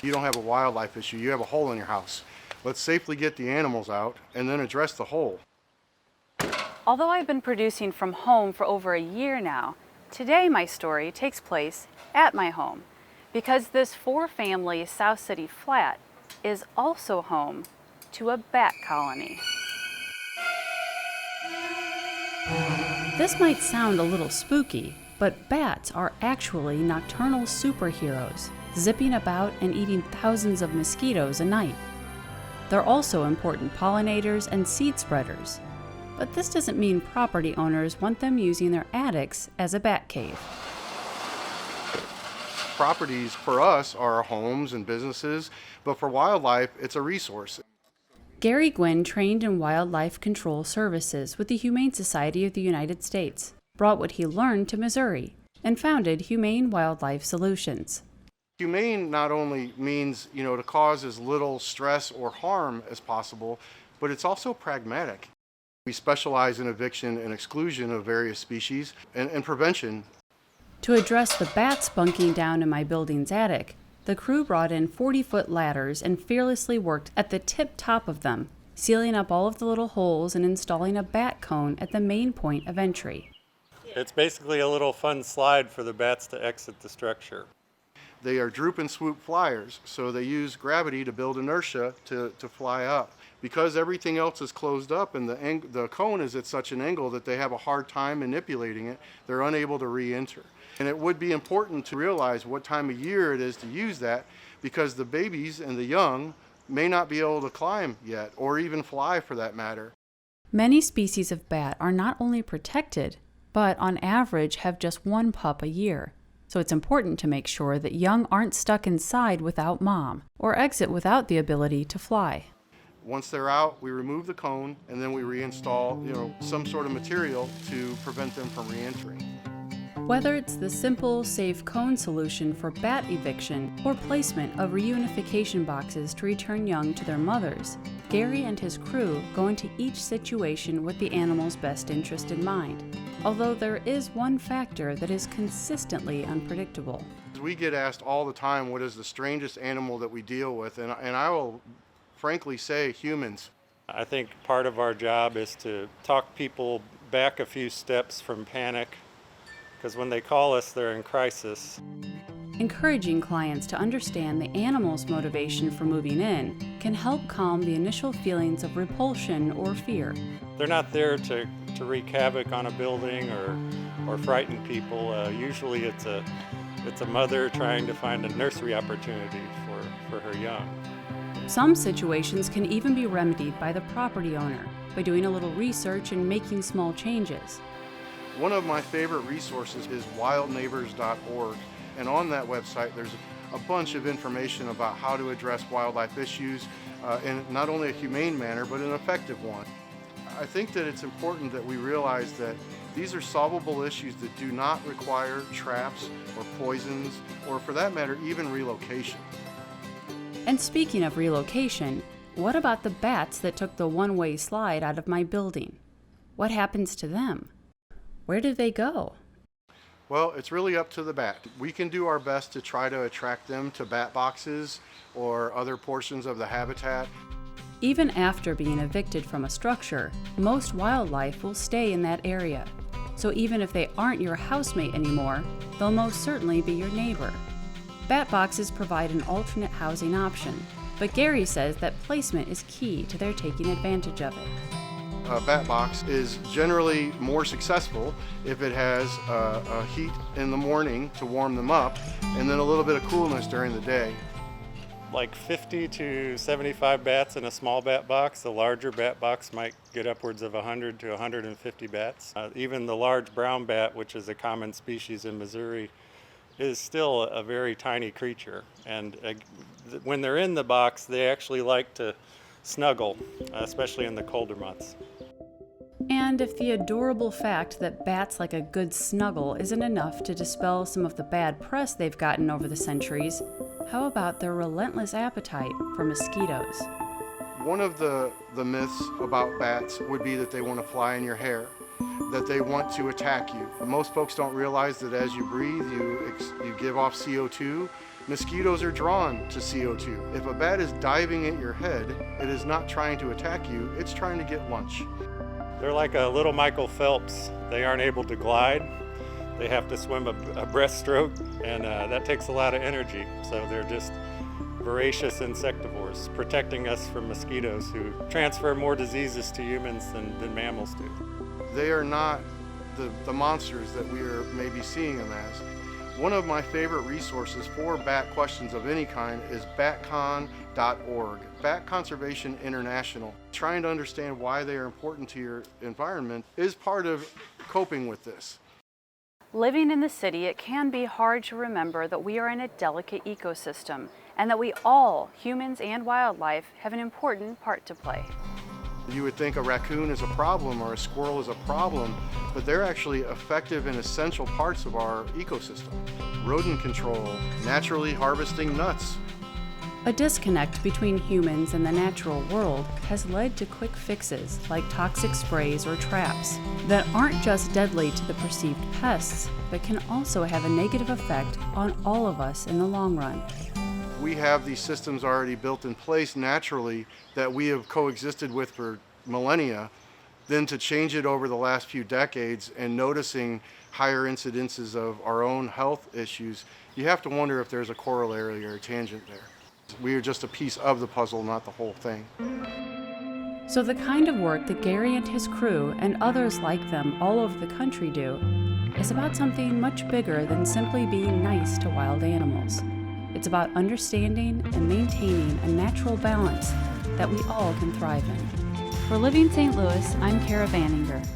You don't have a wildlife issue, you have a hole in your house. Let's safely get the animals out and then address the hole. Although I've been producing from home for over a year now, today my story takes place at my home because this 4-family South City flat is also home to a bat colony. This might sound a little spooky, but bats are actually nocturnal superheroes, zipping about and eating thousands of mosquitoes a night. They're also important pollinators and seed spreaders. But this doesn't mean property owners want them using their attics as a bat cave. Properties for us are homes and businesses, but for wildlife, it's a resource. Garry Guinn trained in wildlife control services with the Humane Society of the United States, brought what he learned to Missouri, and founded Humane Wildlife Solutions. Humane not only means, to cause as little stress or harm as possible, but it's also pragmatic. We specialize in eviction and exclusion of various species and prevention. To address the bats bunking down in my building's attic, the crew brought in 40-foot ladders and fearlessly worked at the tip top of them, sealing up all of the little holes and installing a bat cone at the main point of entry. It's basically a little fun slide for the bats to exit the structure. They are droop and swoop flyers, so they use gravity to build inertia to fly up. Because everything else is closed up and the cone is at such an angle that they have a hard time manipulating it, they're unable to re-enter. And it would be important to realize what time of year it is to use that, because the babies and the young may not be able to climb yet, or even fly for that matter. Many species of bat are not only protected, but on average have just one pup a year. So it's important to make sure that young aren't stuck inside without mom, or exit without the ability to fly. Once they're out, we remove the cone and then we reinstall, some sort of material to prevent them from re-entering. Whether it's the simple, safe cone solution for bat eviction or placement of reunification boxes to return young to their mothers, Garry and his crew go into each situation with the animal's best interest in mind. Although there is one factor that is consistently unpredictable. We get asked all the time, what is the strangest animal that we deal with? And I will frankly say humans. I think part of our job is to talk people back a few steps from panic, because when they call us, they're in crisis. Encouraging clients to understand the animal's motivation for moving in can help calm the initial feelings of repulsion or fear. They're not there to wreak havoc on a building or frighten people. Usually it's a mother trying to find a nursery opportunity for her young. Some situations can even be remedied by the property owner by doing a little research and making small changes. One of my favorite resources is wildneighbors.org, and on that website there's a bunch of information about how to address wildlife issues in not only a humane manner but an effective one. I think that it's important that we realize that these are solvable issues that do not require traps or poisons or, for that matter, even relocation. And speaking of relocation, what about the bats that took the one-way slide out of my building? What happens to them? Where do they go? Well, it's really up to the bat. We can do our best to try to attract them to bat boxes or other portions of the habitat. Even after being evicted from a structure, most wildlife will stay in that area. So even if they aren't your housemate anymore, they'll most certainly be your neighbor. Bat boxes provide an alternate housing option, but Garry says that placement is key to their taking advantage of it. A bat box is generally more successful if it has a heat in the morning to warm them up and then a little bit of coolness during the day. Like 50 to 75 bats in a small bat box. The larger bat box might get upwards of 100 to 150 bats. Even the large brown bat, which is a common species in Missouri, is still a very tiny creature. And when they're in the box, they actually like to snuggle, especially in the colder months. And if the adorable fact that bats like a good snuggle isn't enough to dispel some of the bad press they've gotten over the centuries, how about their relentless appetite for mosquitoes? One of the myths about bats would be that they want to fly in your hair. that they want to attack you. Most folks don't realize that as you breathe, you give off CO2. Mosquitoes are drawn to CO2. If a bat is diving at your head, it is not trying to attack you, it's trying to get lunch. They're like a little Michael Phelps. They aren't able to glide. They have to swim a breaststroke, and that takes a lot of energy. So they're just voracious insectivores, protecting us from mosquitoes who transfer more diseases to humans than mammals do. They are not the monsters that we are maybe seeing them as. One of my favorite resources for bat questions of any kind is batcon.org, Bat Conservation International. Trying to understand why they are important to your environment is part of coping with this. Living in the city, it can be hard to remember that we are in a delicate ecosystem and that we all, humans and wildlife, have an important part to play. You would think a raccoon is a problem or a squirrel is a problem, but they're actually effective and essential parts of our ecosystem. Rodent control, naturally harvesting nuts. A disconnect between humans and the natural world has led to quick fixes like toxic sprays or traps that aren't just deadly to the perceived pests, but can also have a negative effect on all of us in the long run. We have these systems already built in place naturally that we have coexisted with for millennia. Then to change it over the last few decades and noticing higher incidences of our own health issues, you have to wonder if there's a corollary or a tangent there. We are just a piece of the puzzle, not the whole thing. So the kind of work that Garry and his crew and others like them all over the country do is about something much bigger than simply being nice to wild animals. It's about understanding and maintaining a natural balance that we all can thrive in. For Living St. Louis, I'm Vaninger.